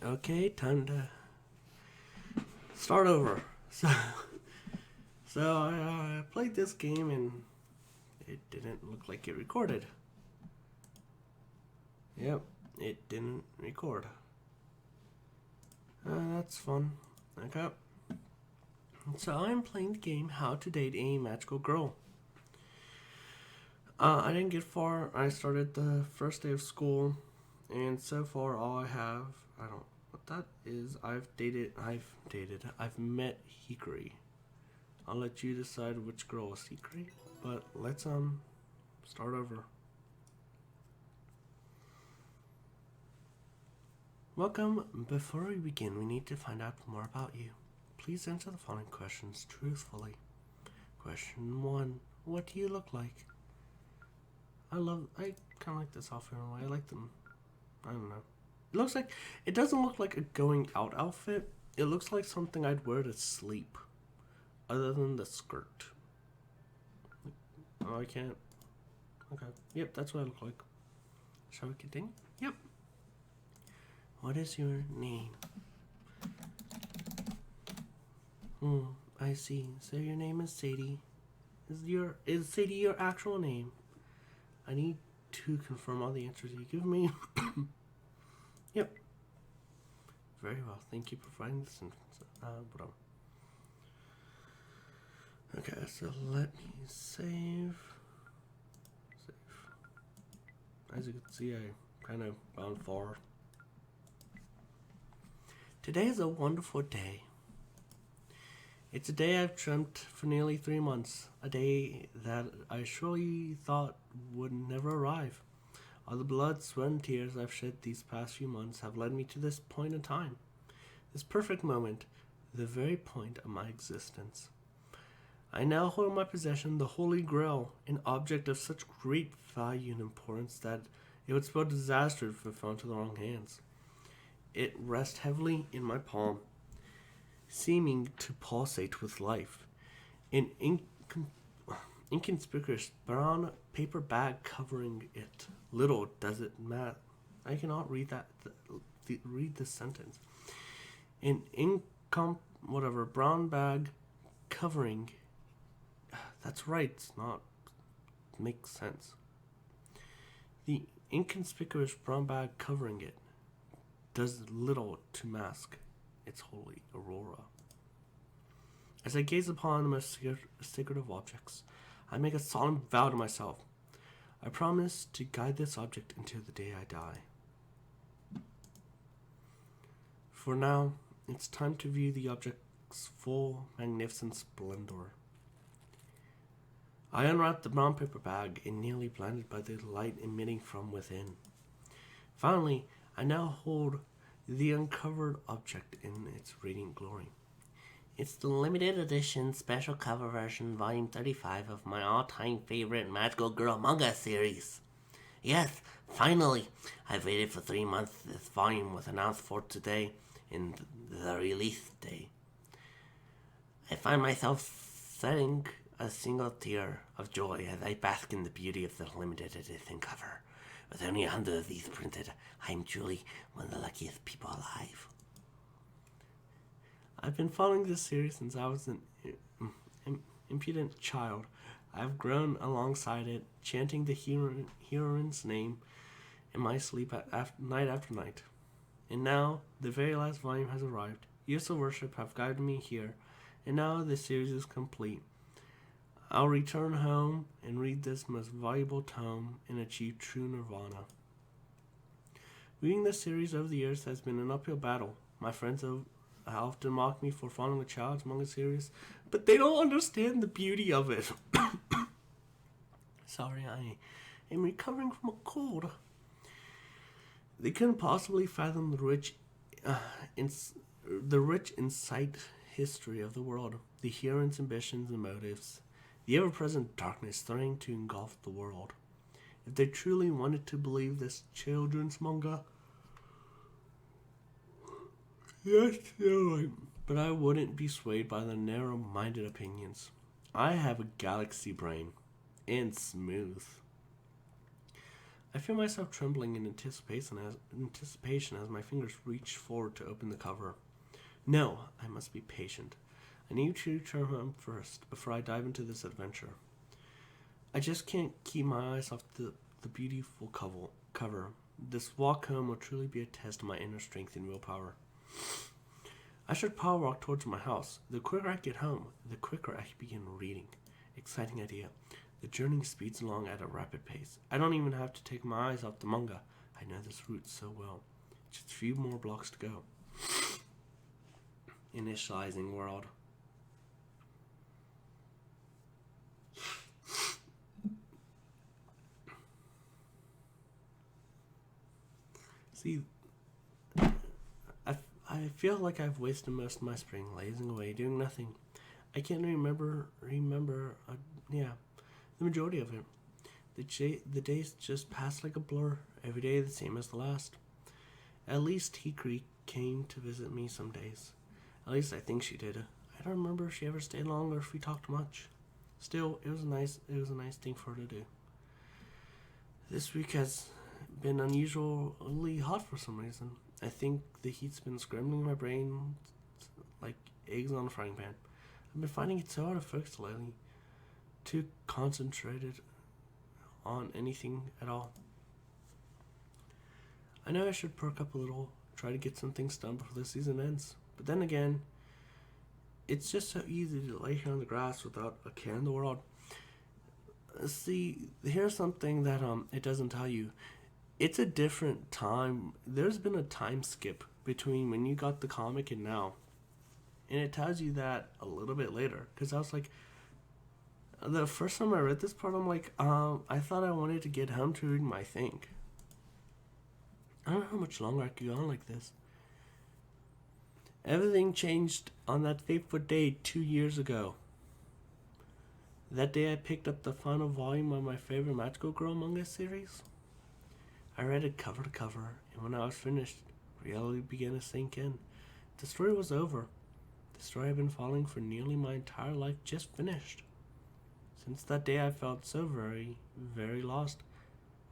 Okay, time to start over. So I played this game and it didn't look like it recorded. Yep, it didn't record. That's fun. Okay. So I'm playing the game How to Date a Magical Girl. I didn't get far. I started the first day of school, and so far all I have, I don't what that is. I've met Hikari. I'll let you decide which girl is Hikari, but let's start over. Welcome. Before we begin, we need to find out more about you. Please answer the following questions truthfully. Question 1. What do you look like? I kind of like this outfit in a way. I like them. I don't know. It doesn't look like a going out outfit. It looks like something I'd wear to sleep. Other than the skirt. Oh, I can't. Okay. Yep, that's what I look like. Shall we continue? Yep. What is your name? I see. So your name is Sadie. Is Sadie your actual name? I need to confirm all the answers you give me. Yep. Very well. Thank you for providing this whatever. Okay, so let me save. As you can see, I kind of found far. Today is a wonderful day. It's a day I've dreamt for nearly 3 months. A day that I surely thought would never arrive. All the blood, sweat, and tears I've shed these past few months have led me to this point in time. This perfect moment, the very point of my existence. I now hold in my possession the Holy Grail, an object of such great value and importance that it would spell disaster if it fell into the wrong hands. It rests heavily in my palm, seeming to pulsate with life. An inconspicuous brown paper bag covering it. Little does it matter. I cannot read that. Read this sentence. An brown bag covering. That's right. It's not. Makes sense. The inconspicuous brown bag covering it does little to mask its holy aurora. As I gaze upon the most sacred of objects, I make a solemn vow to myself. I promise to guide this object until the day I die. For now, it's time to view the object's full, magnificent splendor. I unwrap the brown paper bag and nearly blinded by the light emitting from within. Finally, I now hold the uncovered object in its radiant glory. It's the limited edition special cover version, volume 35 of my all-time favorite Magical Girl manga series. Yes, finally! I've waited for 3 months. This volume was announced for today in the release day. I find myself shedding a single tear of joy as I bask in the beauty of the limited edition cover. With only 100 of these printed, I am truly one of the luckiest people alive. I've been following this series since I was an impudent child. I've grown alongside it, chanting the heroine's name in my sleep night after night. And now, the very last volume has arrived. Years of worship have guided me here, and now the series is complete. I'll return home and read this most valuable tome and achieve true nirvana. Reading this series over the years has been an uphill battle. My friends have often mocked me for following a child's manga series, but they don't understand the beauty of it. Sorry, I am recovering from a cold. They couldn't possibly fathom the rich insight history of the world, the heroine's ambitions and motives, the ever-present darkness threatening to engulf the world. If they truly wanted to believe this children's manga, yes, but I wouldn't be swayed by their narrow-minded opinions. I have a galaxy brain, and smooth. I feel myself trembling in anticipation as my fingers reach forward to open the cover. No, I must be patient. I need to return home first before I dive into this adventure. I just can't keep my eyes off the beautiful cover. This walk home will truly be a test of my inner strength and willpower. I should power walk towards my house. The quicker I get home, the quicker I begin reading. Exciting idea. The journey speeds along at a rapid pace. I don't even have to take my eyes off the manga. I know this route so well. Just a few more blocks to go. Initializing world. See, I feel like I've wasted most of my spring lazing away doing nothing. I can't yeah, the majority of it. The days just pass like a blur, every day the same as the last. At least Hikari came to visit me some days. At least I think she did. I don't remember if she ever stayed long or if we talked much. Still, it was a nice thing for her to do. This week has been unusually hot for some reason. I think the heat's been scrambling my brain like eggs on a frying pan. I've been finding it so hard to focus lately. Too concentrated on anything at all. I know I should perk up a little, try to get some things done before the season ends. But then again, it's just so easy to lay here on the grass without a care in the world. See, here's something that it doesn't tell you. It's a different time. There's been a time skip between when you got the comic and now. And it tells you that a little bit later. Because I was like, the first time I read this part, I'm like, I thought I wanted to get home to read my thing. I don't know how much longer I could go on like this. Everything changed on that fateful day 2 years ago. That day I picked up the final volume of my favorite Magical Girl manga series. I read it cover to cover, and when I was finished, reality began to sink in. The story was over. The story I've been following for nearly my entire life just finished. Since that day I felt so very, very lost.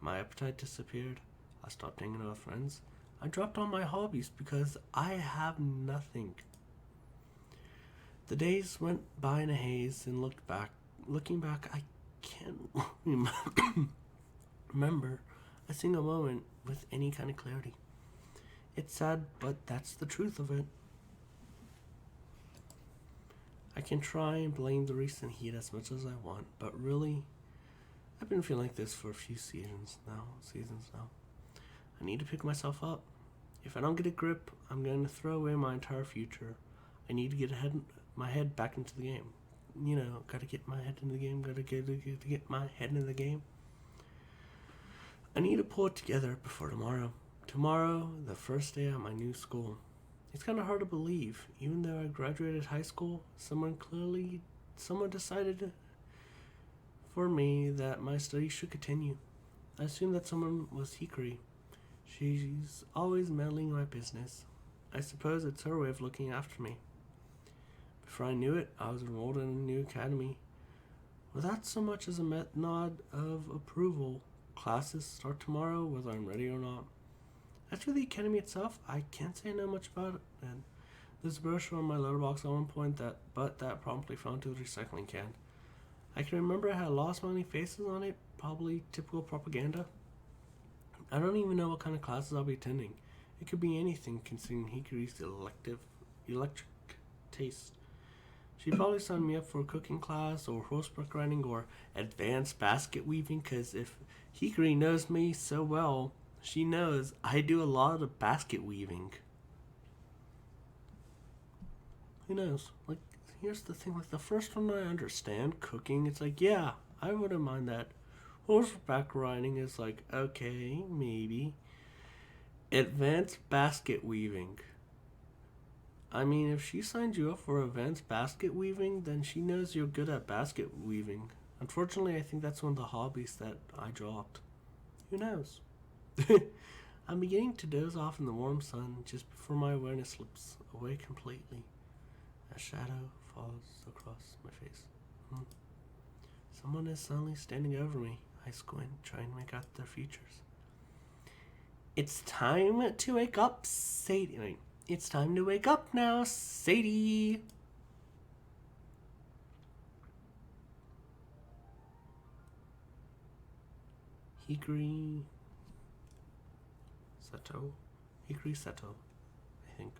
My appetite disappeared. I stopped hanging out with friends. I dropped all my hobbies because I have nothing. The days went by in a haze, and looking back, I can't remember a single moment with any kind of clarity. It's sad, but that's the truth of it. I can try and blame the recent heat as much as I want, but really, I've been feeling like this for a few seasons now. I need to pick myself up. If I don't get a grip, I'm going to throw away my entire future. I need to get my head back into the game. Gotta get my head into the game. Gotta get my head into the game. I need to pull it together before tomorrow. Tomorrow, the first day at my new school. It's kind of hard to believe. Even though I graduated high school, someone decided for me that my studies should continue. I assumed that someone was Hikari. She's always meddling in my business. I suppose it's her way of looking after me. Before I knew it, I was enrolled in a new academy. Without so much as a nod of approval, classes start tomorrow whether I'm ready or not. As for the academy itself, I can't say I know much about it. And there's a brochure on my letterbox at one point that promptly fell into the recycling can. I can remember it had a lot of smiling faces on it, probably typical propaganda. I don't even know what kind of classes I'll be attending. It could be anything considering Hikari's electric taste. She'd probably sign me up for a cooking class or horseback riding or advanced basket weaving, because if Hikari knows me so well, she knows I do a lot of basket weaving. Who knows? Like, here's the thing, like the first one I understand, cooking, it's like, yeah, I wouldn't mind that. Horseback riding is like, okay, maybe. Advanced basket weaving. I mean, if she signed you up for advanced basket weaving, then she knows you're good at basket weaving. Unfortunately, I think that's one of the hobbies that I dropped. Who knows? I'm beginning to doze off in the warm sun just before my awareness slips away completely. A shadow falls across my face. Someone is suddenly standing over me. I squint, trying to make out their features. It's time to wake up, Sadie. Wait, it's time to wake up now, Sadie. Hikari Seto. Hikari Seto, I think.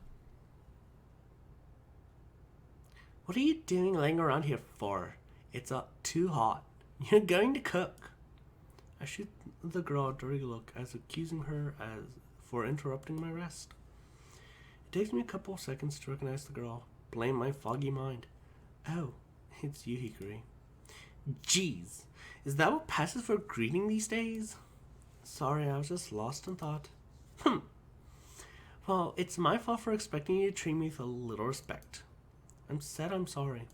What are you doing laying around here for? It's too hot. You're going to cook. I shoot the girl a dirty look as accusing her as for interrupting my rest. It takes me a couple of seconds to recognize the girl. Blame my foggy mind. Oh, it's you, Hikari. Jeez, is that what passes for a greeting these days? Sorry, I was just lost in thought. Well, it's my fault for expecting you to treat me with a little respect. I'm sorry.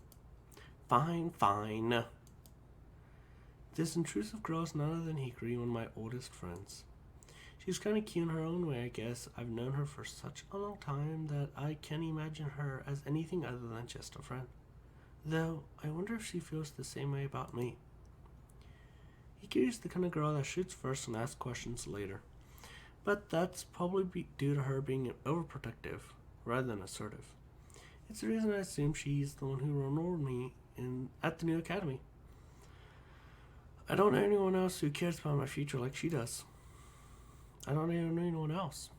Fine, fine. This intrusive girl is none other than Hikari, one of my oldest friends. She's kind of cute in her own way, I guess. I've known her for such a long time that I can't imagine her as anything other than just a friend. Though, I wonder if she feels the same way about me. Hikari's the kind of girl that shoots first and asks questions later. But that's probably due to her being overprotective, rather than assertive. It's the reason I assume she's the one who enrolled me at the new academy. I don't know anyone else who cares about my future like she does. I don't even know anyone else.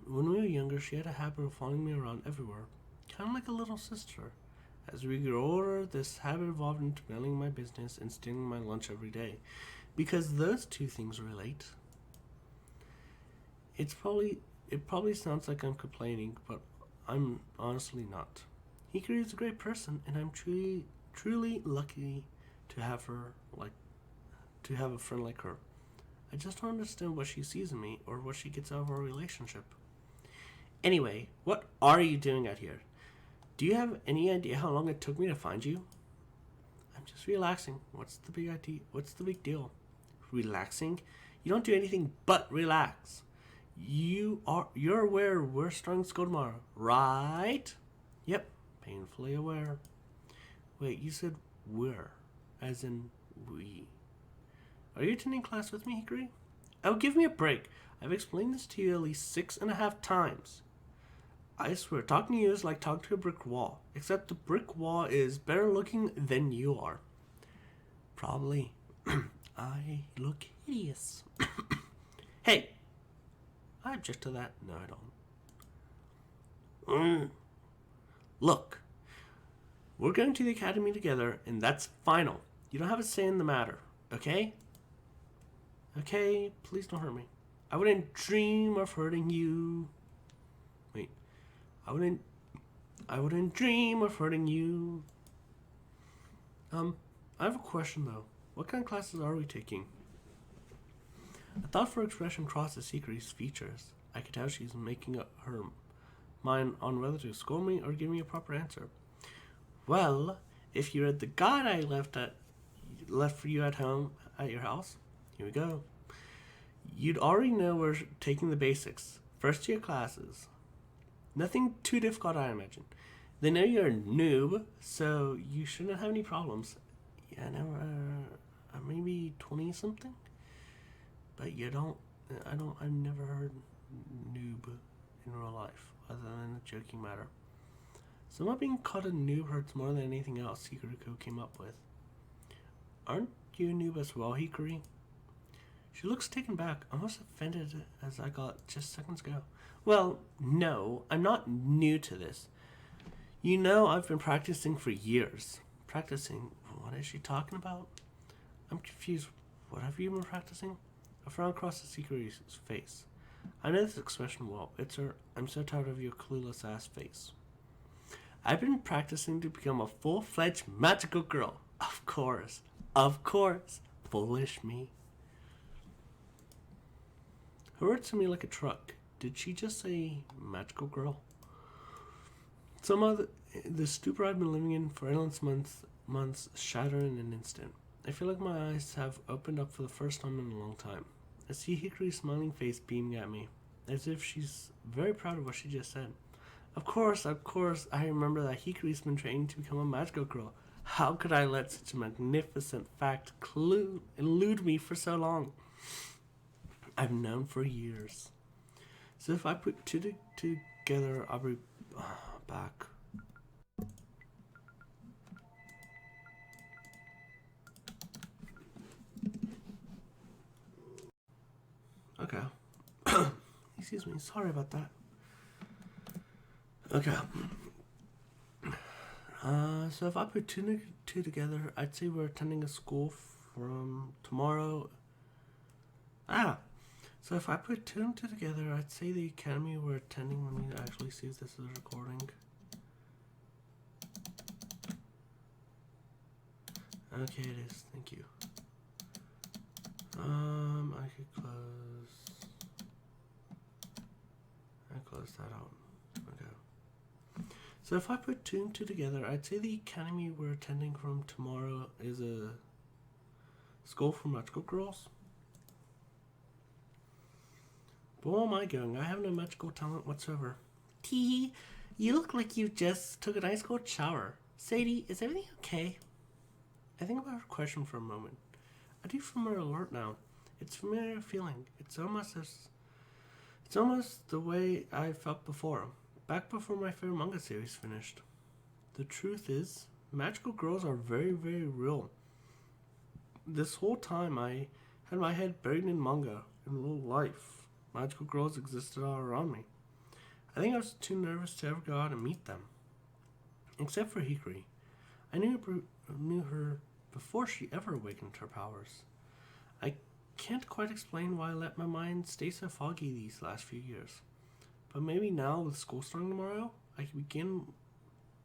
When we were younger, she had a habit of following me around everywhere, kind of like a little sister. As we grew older, this habit evolved into meddling my business and stealing my lunch every day, because those two things relate. It probably sounds like I'm complaining, but I'm honestly not. Hikari is a great person, and I'm truly lucky to have a friend like her. I just don't understand what she sees in me or what she gets out of our relationship. Anyway, what are you doing out here? Do you have any idea how long it took me to find you? I'm just relaxing. What's the big idea? What's the big deal? Relaxing? You don't do anything but relax. You're aware we're starting school tomorrow, right? Yep, painfully aware. Wait, you said we're, as in we. Are you attending class with me, Hikari? Oh, give me a break. I've explained this to you at least 6.5 times. I swear, talking to you is like talking to a brick wall. Except the brick wall is better looking than you are. Probably. I look hideous. Hey! I object to that. No, I don't. Look. We're going to the academy together, and that's final. You don't have a say in the matter, okay? Okay, please don't hurt me. I wouldn't dream of hurting you. Wait. I wouldn't dream of hurting you. I have a question though. What kind of classes are we taking? A thoughtful expression crosses Hikari's features. I could tell she's making up her mind on whether to scold me or give me a proper answer. Well, if you read the guide I left for you at home at your house, here we go. You'd already know we're taking the basics. First year classes. Nothing too difficult, I imagine. They know you're a noob, so you shouldn't have any problems. Yeah, maybe 20 something, but I've never heard noob in real life, other than a joking matter. Somehow being called a noob hurts more than anything else Hikari came up with. Aren't you a noob as well, Hikari? She looks taken back, almost offended as I got just seconds ago. Well, no, I'm not new to this. You know I've been practicing for years. Practicing? What is she talking about? I'm confused. What have you been practicing? A frown crosses Hikari's face. I know this expression well. It's her, I'm so tired of your clueless ass face. I've been practicing to become a full-fledged magical girl. Of course. Foolish me. Her words to me like a truck. Did she just say magical girl? Somehow the stupor I've been living in for endless months shattered in an instant. I feel like my eyes have opened up for the first time in a long time. I see Hikari's smiling face beaming at me, as if she's very proud of what she just said. Of course, I remember that Hikari's been training to become a magical girl. How could I let such a magnificent fact elude me for so long? I've known for years. So if I put two together, I'll be back. Okay. Excuse me. Sorry about that. Okay. So if I put two together, I'd say we're attending a school from tomorrow. So if I put two and two together, I'd say the academy we're attending. Let me actually see if this is recording. Okay, it is. Thank you. I could close. I closed that out. Okay. So if I put two and two together, I'd say the academy we're attending from tomorrow is a school for magical girls. But where am I going? I have no magical talent whatsoever. Tee, you look like you just took a nice cold shower. Sadie, is everything okay? I think about her question for a moment. I do feel more alert now. It's a familiar feeling. It's almost the way I felt before. Back before my favorite manga series finished. The truth is, magical girls are very, very real. This whole time I had my head buried in manga in real life. Magical girls existed all around me. I think I was too nervous to ever go out and meet them. Except for Hikari. I knew her before she ever awakened her powers. I can't quite explain why I let my mind stay so foggy these last few years. But maybe now, with school starting tomorrow, I can begin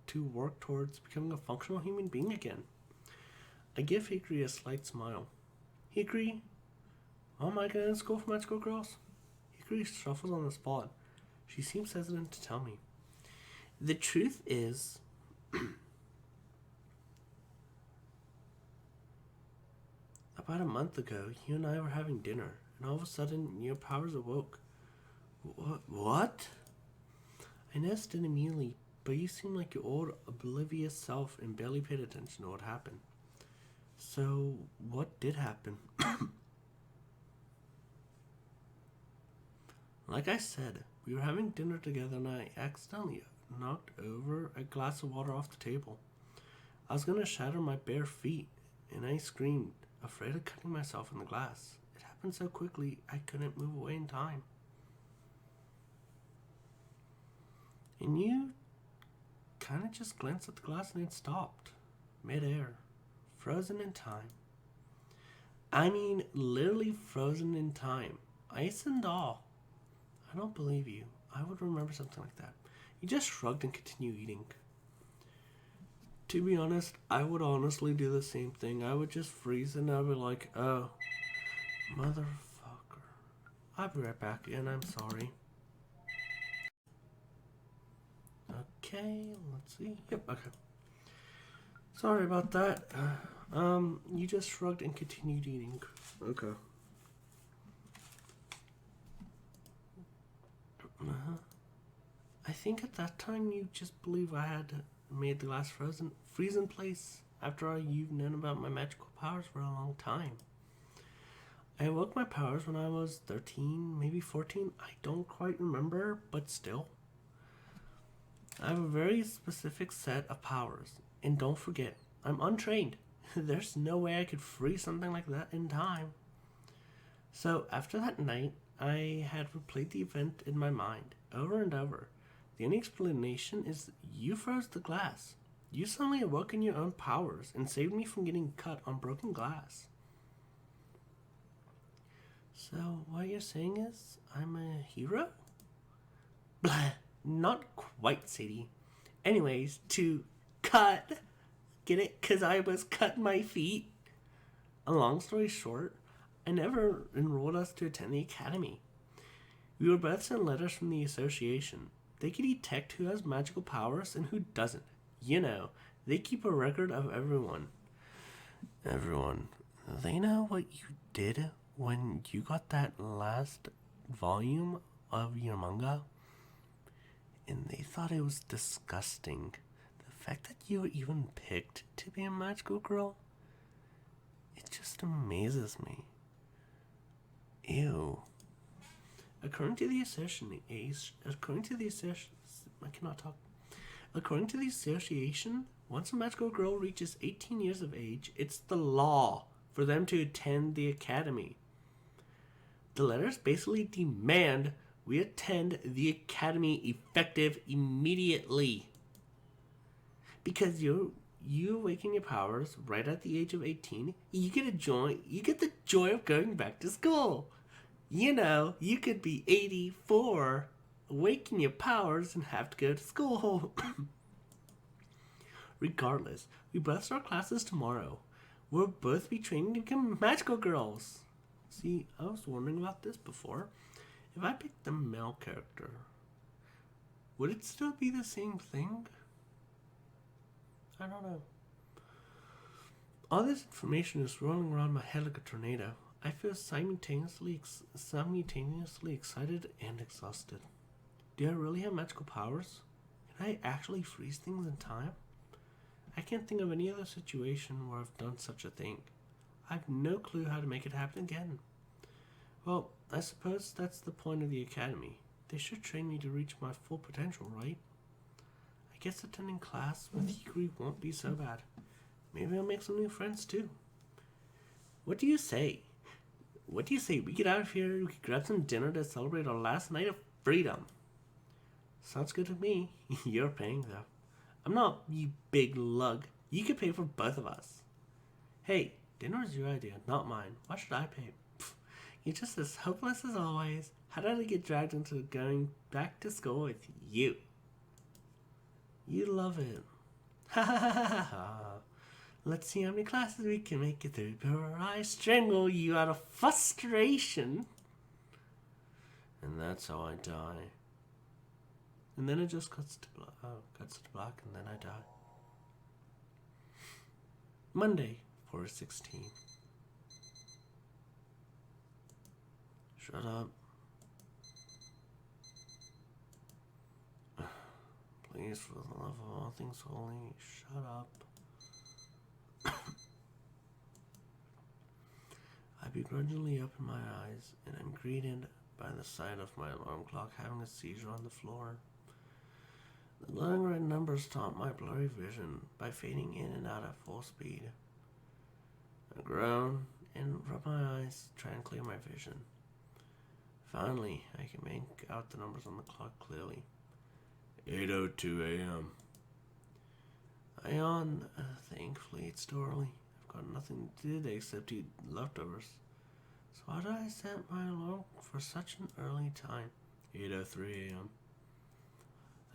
to work towards becoming a functional human being again. I give Hikari a slight smile. Hikari, oh my god, in school for magical girls? Hikari shuffles on the spot. She seems hesitant to tell me. The truth is, about a month ago, you and I were having dinner, and all of a sudden, your powers awoke. What? I noticed it immediately, but you seemed like your old, oblivious self and barely paid attention to what happened. So, what did happen? Like I said, we were having dinner together and I accidentally knocked over a glass of water off the table. I was gonna shatter my bare feet, and I screamed, afraid of cutting myself in the glass. It happened so quickly I couldn't move away in time. And you kinda just glanced at the glass and it stopped. Mid-air. Frozen in time. I mean, literally frozen in time. Ice and all. I don't believe you. I would remember something like that. You just shrugged and continued eating. To be honest, I would honestly do the same thing. I would just freeze and I'd be like, oh, motherfucker. I'll be right back and I'm sorry. Okay, let's see. Yep, okay. Sorry about that. You just shrugged and continued eating. Okay. I think at that time you just believe I had made the glass freeze in place. After all, you've known about my magical powers for a long time. I awoke my powers when I was 13, maybe 14. I don't quite remember, but still. I have a very specific set of powers. And don't forget, I'm untrained. There's no way I could freeze something like that in time. So after that night, I had replayed the event in my mind, over and over. The only explanation is you froze the glass. You suddenly awoke in your own powers and saved me from getting cut on broken glass. So what you're saying is I'm a hero? Blah, not quite, Sadie. Anyways, to cut, get it? 'Cause I was cutting my feet. A long story short, I never enrolled us to attend the academy. We were both sent letters from the association. They can detect who has magical powers and who doesn't. You know, they keep a record of everyone. Everyone. They know what you did when you got that last volume of your manga? And they thought it was disgusting. The fact that you were even picked to be a magical girl, it just amazes me. Ew. According to the assertion, according to the assertion, I cannot talk. According to the association, once a magical girl reaches 18 years of age, it's the law for them to attend the academy. The letters basically demand we attend the academy effective immediately. Because you awaken your powers right at the age of 18, you get the joy of going back to school. You know, you could be 84, awaken your powers, and have to go to school. Regardless, we both start classes tomorrow. We'll both be training to become magical girls. See, I was wondering about this before. If I picked the male character, would it still be the same thing? I don't know. All this information is rolling around my head like a tornado. I feel simultaneously excited and exhausted. Do I really have magical powers? Can I actually freeze things in time? I can't think of any other situation where I've done such a thing. I have no clue how to make it happen again. Well, I suppose that's the point of the academy. They should train me to reach my full potential, right? I guess attending class with Hikari won't be so bad. Maybe I'll make some new friends too. What do you say? We get out of here, we can grab some dinner to celebrate our last night of freedom. Sounds good to me. You're paying though. I'm not, you big lug. You could pay for both of us. Hey, dinner is your idea, not mine. Why should I pay? Pfft, you're just as hopeless as always. How did I get dragged into going back to school with you? You love it. Ha ha ha ha ha. Let's see how many classes we can make it through before I strangle you out of frustration. And that's how I die. And then it just cuts to black, and then I die. Monday, 4/16. Shut up. Please, for the love of all things holy, shut up. I begrudgingly open my eyes, and I'm greeted by the sight of my alarm clock having a seizure on the floor. The glowing red numbers taunt my blurry vision by fading in and out at full speed. I groan and rub my eyes, try and clear my vision. Finally, I can make out the numbers on the clock clearly. 8:02 a.m. I yawn. Thankfully, it's still early. I've got nothing to do today except eat leftovers. So why did I set my alarm for such an early time? 8:03 a.m.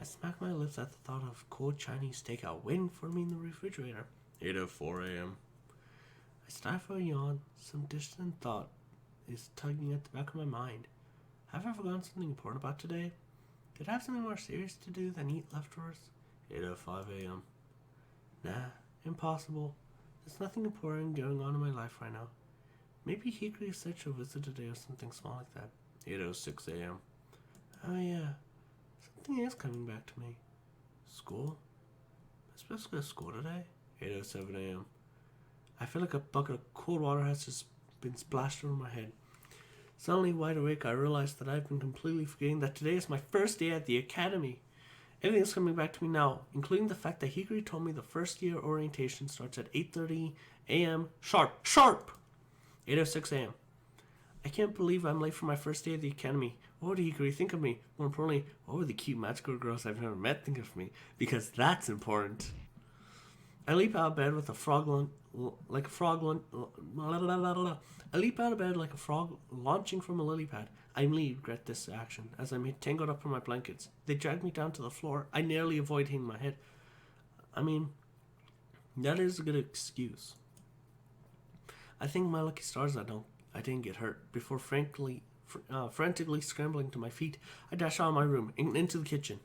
I smack my lips at the thought of cold Chinese takeout waiting for me in the refrigerator. 8:04 a.m. I stifle a yawn. Some distant thought is tugging at the back of my mind. Have I forgotten something important about today? Did I have something more serious to do than eat leftovers? 8:05 a.m. Nah, impossible. There's nothing important going on in my life right now. Maybe Hikari said she'll visit today or something small like that. 8:06 a.m. Oh yeah, something is coming back to me. School? Am I supposed to go to school today? 8:07 a.m. I feel like a bucket of cold water has just been splashed over my head. Suddenly wide awake, I realize that I've been completely forgetting that today is my first day at the academy. Everything's coming back to me now, including the fact that Hikari told me the first year orientation starts at 8:30 a.m. Sharp! 8:06 a.m. I can't believe I'm late for my first day at the academy. What would Hikari think of me? More importantly, what would the cute magical girls I've never met think of me? Because that's important. I leap out of bed with a frog I leap out of bed like a frog launching from a lily pad. I immediately regret this action as I'm tangled up in my blankets. They drag me down to the floor. I narrowly avoid hitting my head. I mean, that is a good excuse. I think my lucky stars I didn't get hurt. Before frantically scrambling to my feet, I dash out of my room and into the kitchen.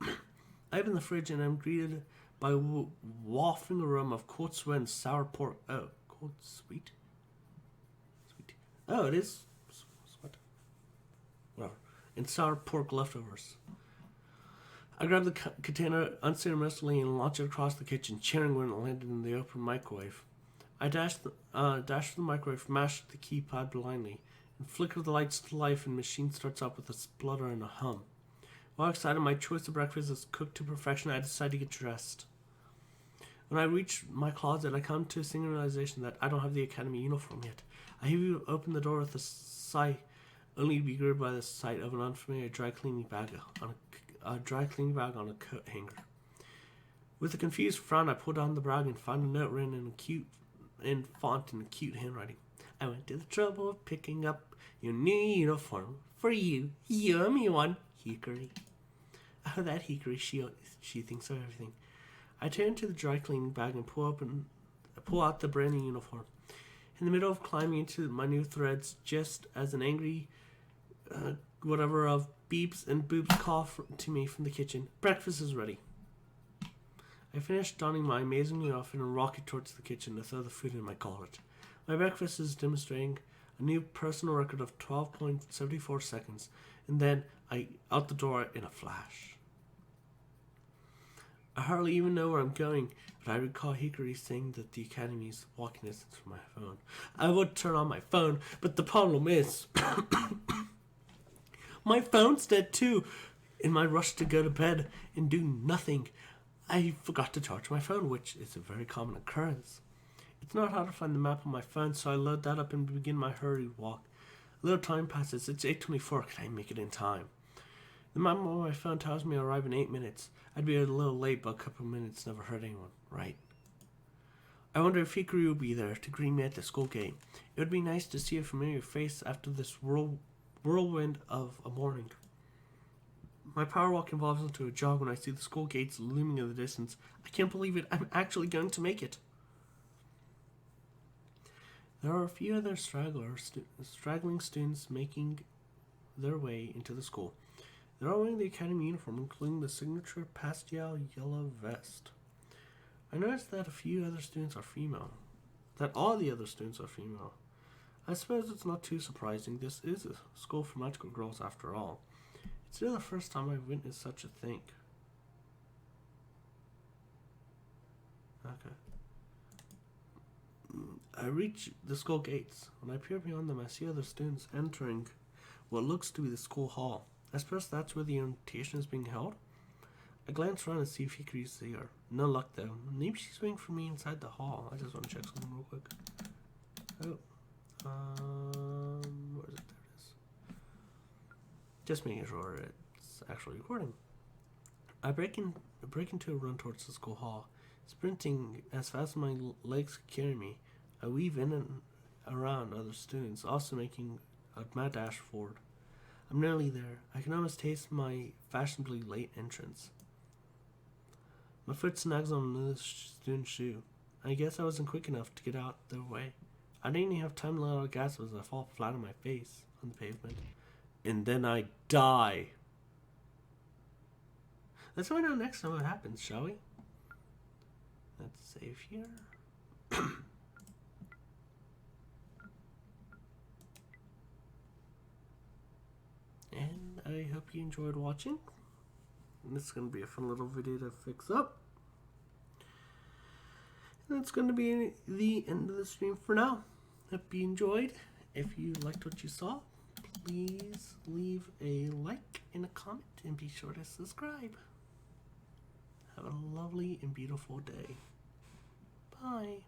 I open the fridge and I'm greeted by a wafting aroma of cold sweat and sour pork. Oh, cold sweet? Sweet. Oh, it is sweat. Whatever. And sour pork leftovers. I grab the container unceremoniously and launch it across the kitchen, cheering when it landed in the open microwave. I dash the microwave, mashed the keypad blindly. and flicker the lights to life, and the machine starts up with a splutter and a hum. While excited, my choice of breakfast is cooked to perfection. I decide to get dressed. When I reach my closet, I come to a single realization that I don't have the academy uniform yet. I heavily open the door with a sigh, only to be greeted by the sight of an unfamiliar dry cleaning bag on a coat hanger. With a confused frown, I pull down the bag and find a note written in font in cute handwriting. I went to the trouble of picking up your new uniform for you. You owe me one, Hickory. Oh, that Hickory, she thinks of everything. I turn to the dry cleaning bag and pull out the brand new uniform. In the middle of climbing into my new threads, just as an angry whatever of beeps and boops call to me from the kitchen, breakfast is ready. I finish donning my amazing new outfit and rocket towards the kitchen to throw the food in my gullet. My breakfast is demonstrating a new personal record of 12.74 seconds, and then I out the door in a flash. I hardly even know where I'm going, but I recall Hickory saying that the academy is walking distance from my phone. I would turn on my phone, but the problem is my phone's dead too. In my rush to go to bed and do nothing, I forgot to charge my phone, which is a very common occurrence. It's not hard to find the map on my phone, so I load that up and begin my hurried walk. A little time passes. It's 8:24. Can I make it in time? The map on my phone tells me I'll arrive in 8 minutes. I'd be a little late, but a couple of minutes never hurt anyone, right? I wonder if Hickory will be there to greet me at the school gate. It would be nice to see a familiar face after this whirlwind of a morning. My power walk evolves into a jog when I see the school gates looming in the distance. I can't believe it. I'm actually going to make it. There are a few other straggling students making their way into the school. They're all wearing the academy uniform, including the signature pastel yellow vest. I noticed that all the other students are female. I suppose it's not too surprising. This is a school for magical girls after all. It's still the first time I've witnessed such a thing. Okay. I reach the school gates. When I peer beyond them, I see other students entering what looks to be the school hall. I suppose that's where the orientation is being held. I glance around and see if Hickory's there. No luck though. Maybe she's waiting for me inside the hall. I just want to check something real quick. Where is it? There it is. Just making sure it's actually recording. I break into a run towards the school hall. Sprinting as fast as my legs can carry me, I weave in and around other students, also making a mad dash forward. I'm nearly there. I can almost taste my fashionably late entrance. My foot snags on another student's shoe. I guess I wasn't quick enough to get out their way. I didn't even have time to let out a gasp as I fall flat on my face on the pavement. And then I die. Let's find out next time what happens, shall we? Let's save here. And I hope you enjoyed watching. And this is going to be a fun little video to fix up. And that's going to be the end of the stream for now. Hope you enjoyed. If you liked what you saw, please leave a like and a comment and be sure to subscribe. Have a lovely and beautiful day. Bye.